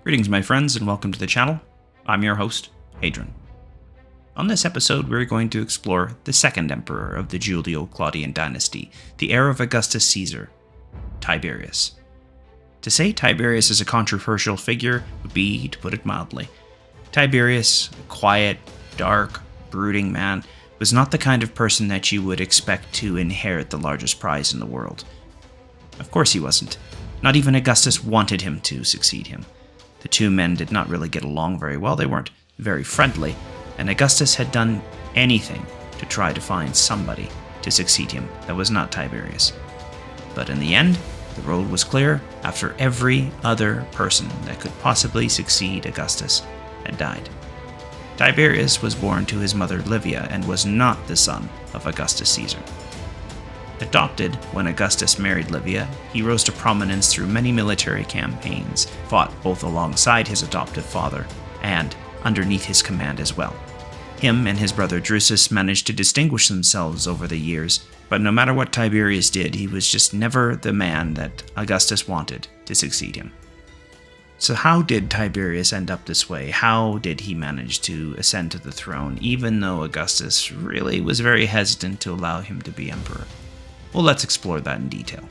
Greetings, my friends, and welcome to the channel. I'm your host, Hadrian. On this episode, we're going to explore the second emperor of the Julio-Claudian dynasty, the heir of Augustus Caesar, Tiberius. To say Tiberius is a controversial figure would be to put it mildly. Tiberius, a quiet, dark, brooding man, was not the kind of person that you would expect to inherit the largest prize in the world. Of course he wasn't. Not even Augustus wanted him to succeed him. The two men did not really get along very well. They weren't very friendly, and Augustus had done anything to try to find somebody to succeed him that was not Tiberius. But in the end, the road was clear after every other person that could possibly succeed Augustus had died. Tiberius was born to his mother Livia and was not the son of Augustus Caesar. Adopted when Augustus married Livia, he rose to prominence through many military campaigns, fought both alongside his adoptive father and underneath his command as well. Him and his brother Drusus managed to distinguish themselves over the years, but no matter what Tiberius did, he was just never the man that Augustus wanted to succeed him. So how did Tiberius end up this way? How did he manage to ascend to the throne, even though Augustus really was very hesitant to allow him to be emperor? Well, let's explore that in detail.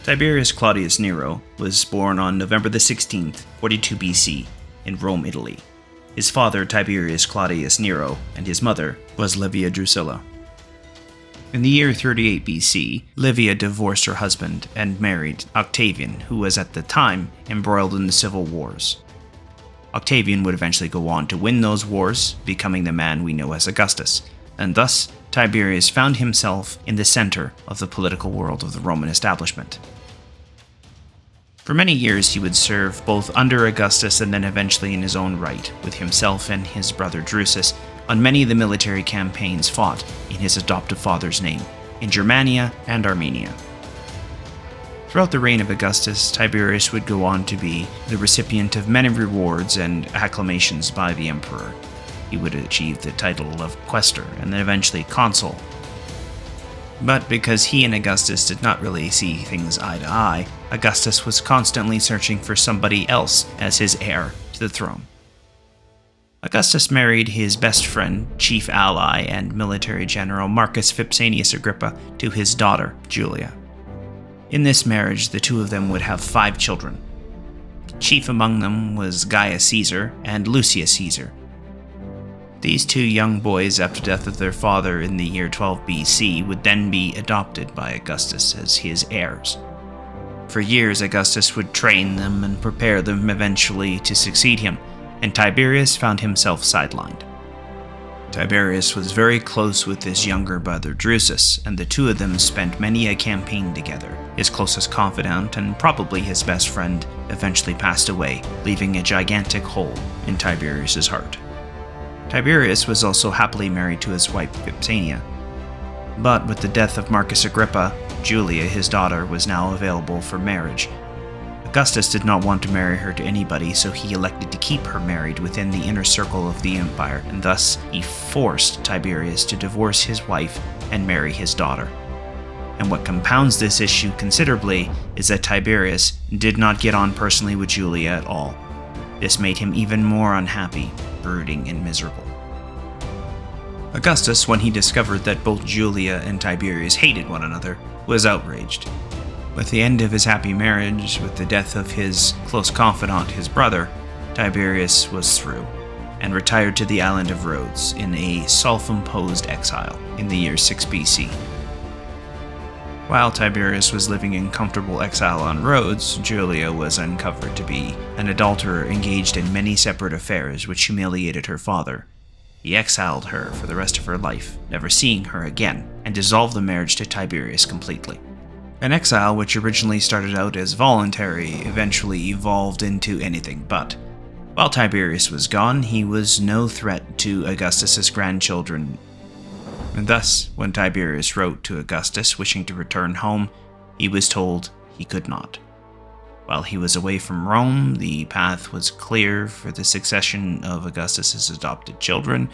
Tiberius Claudius Nero was born on November the 16th, 42 BC, in Rome, Italy. His father, Tiberius Claudius Nero, and his mother was Livia Drusilla. In the year 38 BC, Livia divorced her husband and married Octavian, who was at the time embroiled in the civil wars. Octavian would eventually go on to win those wars, becoming the man we know as Augustus, and thus Tiberius found himself in the center of the political world of the Roman establishment. For many years he would serve both under Augustus and then eventually in his own right, with himself and his brother Drusus, on many of the military campaigns fought in his adoptive father's name, in Germania and Armenia. Throughout the reign of Augustus, Tiberius would go on to be the recipient of many rewards and acclamations by the emperor. He would achieve the title of quaestor and then eventually consul. But because he and Augustus did not really see things eye to eye, Augustus was constantly searching for somebody else as his heir to the throne. Augustus married his best friend, chief ally, and military general Marcus Vipsanius Agrippa to his daughter, Julia. In this marriage, the two of them would have 5 children. Chief among them was Gaius Caesar and Lucius Caesar. These 2 young boys, after death of their father in the year 12 BC, would then be adopted by Augustus as his heirs. For years, Augustus would train them and prepare them eventually to succeed him, and Tiberius found himself sidelined. Tiberius was very close with his younger brother Drusus, and the two of them spent many a campaign together. His closest confidant and probably his best friend eventually passed away, leaving a gigantic hole in Tiberius's heart. Tiberius was also happily married to his wife Vipsania. But with the death of Marcus Agrippa, Julia, his daughter, was now available for marriage. Augustus did not want to marry her to anybody, so he elected to keep her married within the inner circle of the empire, and thus he forced Tiberius to divorce his wife and marry his daughter. And what compounds this issue considerably is that Tiberius did not get on personally with Julia at all. This made him even more unhappy, brooding and miserable. Augustus, when he discovered that both Julia and Tiberius hated one another, was outraged. With the end of his happy marriage, with the death of his close confidant, his brother, Tiberius was through, and retired to the island of Rhodes in a self-imposed exile in the year 6 BC. While Tiberius was living in comfortable exile on Rhodes, Julia was uncovered to be an adulterer engaged in many separate affairs which humiliated her father. He exiled her for the rest of her life, never seeing her again, and dissolved the marriage to Tiberius completely. An exile which originally started out as voluntary eventually evolved into anything but. While Tiberius was gone, he was no threat to Augustus's grandchildren. And thus, when Tiberius wrote to Augustus wishing to return home, he was told he could not. While he was away from Rome, the path was clear for the succession of Augustus's adopted children,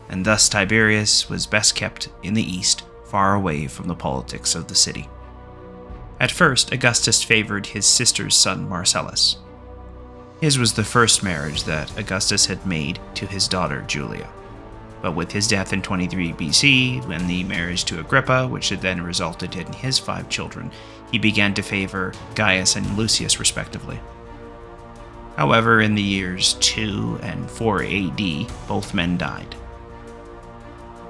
and thus Tiberius was best kept in the east, far away from the politics of the city. At first, Augustus favored his sister's son Marcellus. His was the first marriage that Augustus had made to his daughter Julia. But with his death in 23 BC, and the marriage to Agrippa, which had then resulted in his 5 children, he began to favor Gaius and Lucius respectively. However, in the years 2 and 4 AD, both men died.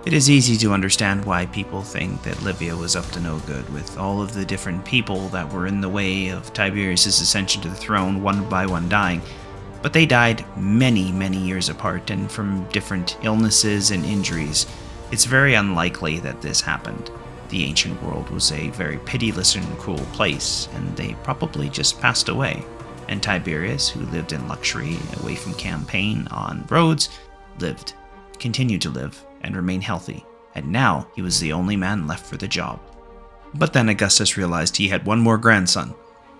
It is easy to understand why people think that Livia was up to no good, with all of the different people that were in the way of Tiberius' ascension to the throne, one by one dying. But they died many, many years apart, and from different illnesses and injuries. It's very unlikely that this happened. The ancient world was a very pitiless and cruel place, and they probably just passed away. And Tiberius, who lived in luxury, away from campaign, on roads, continued to live, and remain healthy, and now he was the only man left for the job. But then Augustus realized he had one more grandson,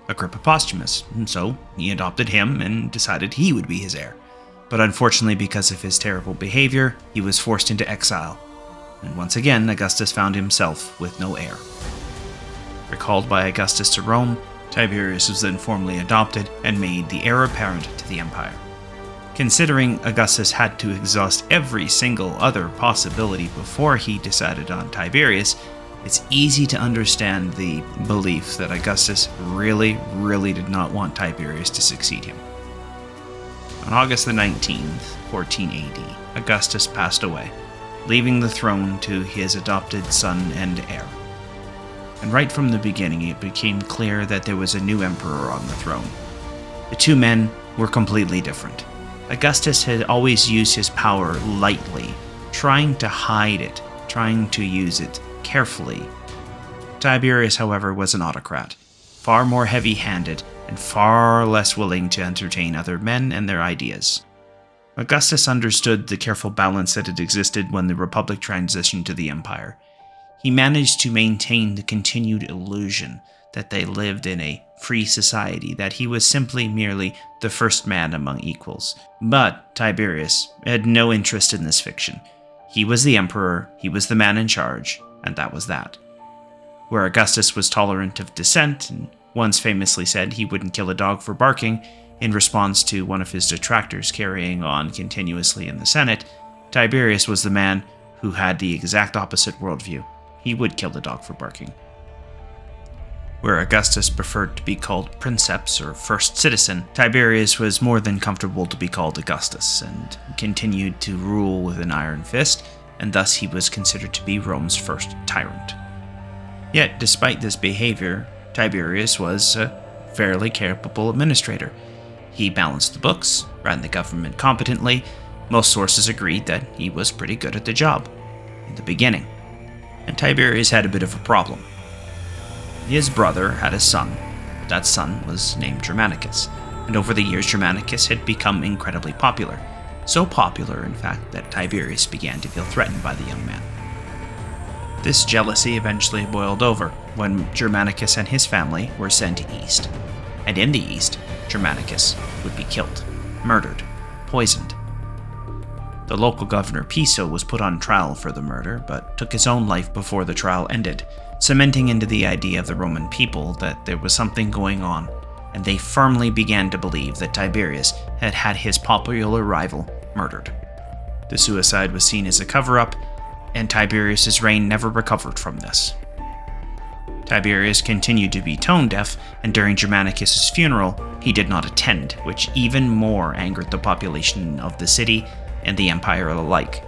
Agrippa Posthumus, and so he adopted him and decided he would be his heir. But unfortunately, because of his terrible behavior, he was forced into exile, and once again Augustus found himself with no heir. Recalled by Augustus to Rome, Tiberius was then formally adopted and made the heir apparent to the empire. Considering Augustus had to exhaust every single other possibility before he decided on Tiberius, it's easy to understand the belief that Augustus really did not want Tiberius to succeed him. On August the 19th, 14 AD, Augustus passed away, leaving the throne to his adopted son and heir. And right from the beginning, it became clear that there was a new emperor on the throne. The two men were completely different. Augustus had always used his power lightly, trying to hide it, trying to use it carefully. Tiberius, however, was an autocrat, far more heavy-handed and far less willing to entertain other men and their ideas. Augustus understood the careful balance that had existed when the Republic transitioned to the Empire. He managed to maintain the continued illusion that they lived in a free society, that he was simply merely the first man among equals. But Tiberius had no interest in this fiction. He was the emperor, he was the man in charge, and that was that. Where Augustus was tolerant of dissent, and once famously said he wouldn't kill a dog for barking, in response to one of his detractors carrying on continuously in the Senate, Tiberius was the man who had the exact opposite worldview. He would kill the dog for barking. Where Augustus preferred to be called princeps or first citizen, Tiberius was more than comfortable to be called Augustus, and continued to rule with an iron fist, and thus he was considered to be Rome's first tyrant. Yet, despite this behavior, Tiberius was a fairly capable administrator. He balanced the books, ran the government competently. Most sources agreed that he was pretty good at the job in the beginning. And Tiberius had a bit of a problem. His brother had a son. That son was named Germanicus, and over the years Germanicus had become incredibly popular. So popular, in fact, that Tiberius began to feel threatened by the young man. This jealousy eventually boiled over when Germanicus and his family were sent east. And in the east, Germanicus would be killed, murdered, poisoned. The local governor Piso was put on trial for the murder, but took his own life before the trial ended, cementing into the idea of the Roman people that there was something going on, and they firmly began to believe that Tiberius had had his popular rival murdered. The suicide was seen as a cover-up, and Tiberius' reign never recovered from this. Tiberius continued to be tone-deaf, and during Germanicus' funeral, he did not attend, which even more angered the population of the city and the empire alike.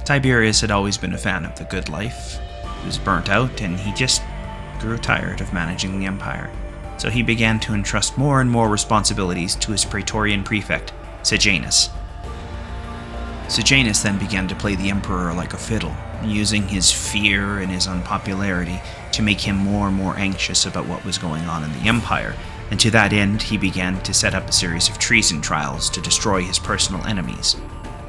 Tiberius had always been a fan of the good life. He was burnt out, and he just grew tired of managing the empire. So he began to entrust more and more responsibilities to his praetorian prefect, Sejanus. Sejanus then began to play the emperor like a fiddle, using his fear and his unpopularity to make him more and more anxious about what was going on in the empire, and to that end he began to set up a series of treason trials to destroy his personal enemies.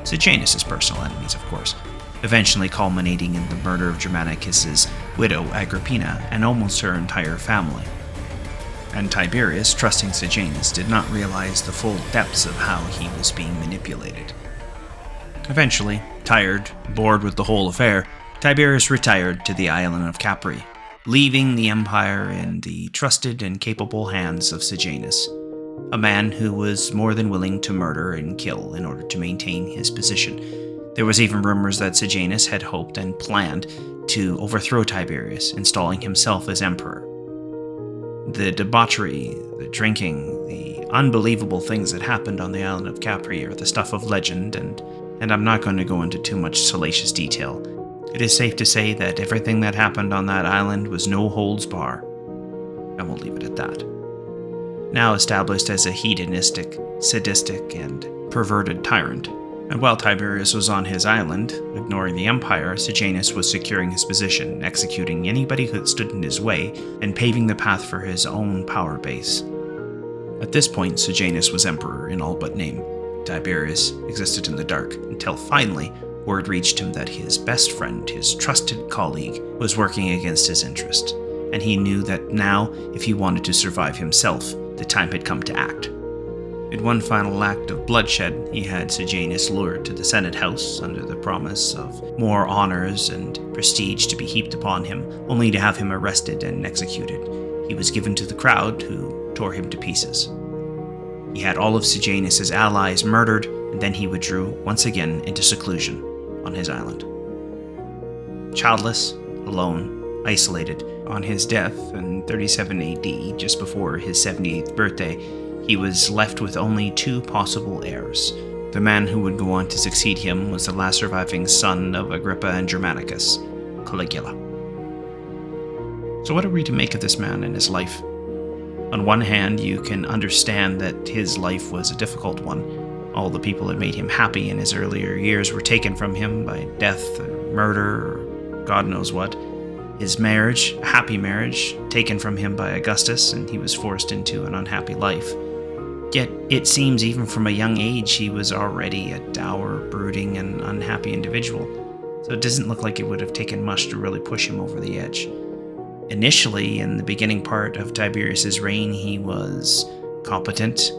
Sejanus' personal enemies, of course, eventually culminating in the murder of Germanicus' widow Agrippina and almost her entire family. And Tiberius, trusting Sejanus, did not realize the full depths of how he was being manipulated. Eventually, tired, bored with the whole affair, Tiberius retired to the island of Capri, leaving the empire in the trusted and capable hands of Sejanus. a man who was more than willing to murder and kill in order to maintain his position. There was even rumors that Sejanus had hoped and planned to overthrow Tiberius, installing himself as emperor. The debauchery, the drinking, the unbelievable things that happened on the island of Capri are the stuff of legend, and I'm not going to go into too much salacious detail. It is safe to say that everything that happened on that island was no holds bar, and we'll leave it at that. Now established as a hedonistic, sadistic, and perverted tyrant, and while Tiberius was on his island, ignoring the empire, Sejanus was securing his position, executing anybody who stood in his way, and paving the path for his own power base. At this point, Sejanus was emperor in all but name. Tiberius existed in the dark, until finally, word reached him that his best friend, his trusted colleague, was working against his interest, and he knew that now, if he wanted to survive himself, the time had come to act. In one final act of bloodshed, he had Sejanus lured to the Senate House under the promise of more honors and prestige to be heaped upon him, only to have him arrested and executed. He was given to the crowd, who tore him to pieces. He had all of Sejanus' allies murdered, and then he withdrew once again into seclusion on his island. Childless, alone, isolated, on his death in 37 AD, just before his 78th birthday, he was left with only two possible heirs. The man who would go on to succeed him was the last surviving son of Agrippa and Germanicus, Caligula. So what are we to make of this man and his life? On one hand, you can understand that his life was a difficult one. All the people that made him happy in his earlier years were taken from him by death or murder or God knows what. His marriage, a happy marriage, taken from him by Augustus, and he was forced into an unhappy life. Yet, it seems even from a young age he was already a dour, brooding, and unhappy individual, so it doesn't look like it would have taken much to really push him over the edge. Initially, in the beginning part of Tiberius's reign, he was competent,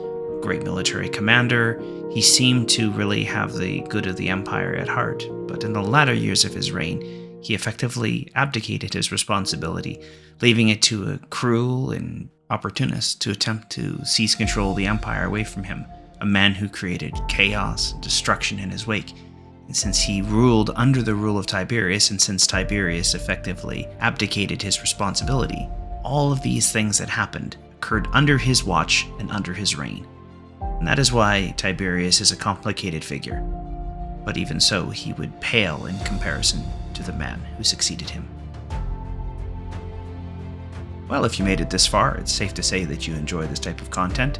great military commander. He seemed to really have the good of the empire at heart, but in the latter years of his reign, he effectively abdicated his responsibility, leaving it to a cruel and opportunist to attempt to seize control of the empire away from him, a man who created chaos and destruction in his wake. And since he ruled under the rule of Tiberius, and since Tiberius effectively abdicated his responsibility, all of these things that happened occurred under his watch and under his reign. And that is why Tiberius is a complicated figure. But even so, he would pale in comparison to the man who succeeded him. Well, if you made it this far, it's safe to say that you enjoy this type of content.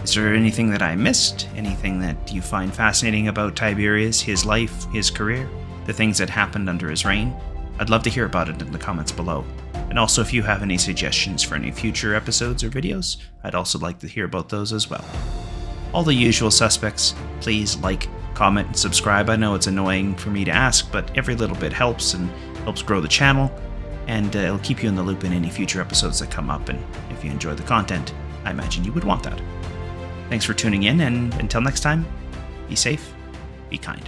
Is there anything that I missed? Anything that you find fascinating about Tiberius, his life, his career, the things that happened under his reign? I'd love to hear about it in the comments below. And also, if you have any suggestions for any future episodes or videos, I'd also like to hear about those as well. All the usual suspects, please like, comment, and subscribe. I know it's annoying for me to ask, but every little bit helps and helps grow the channel, and it'll keep you in the loop in any future episodes that come up, and if you enjoy the content, I imagine you would want that. Thanks for tuning in, and until next time, be safe, be kind.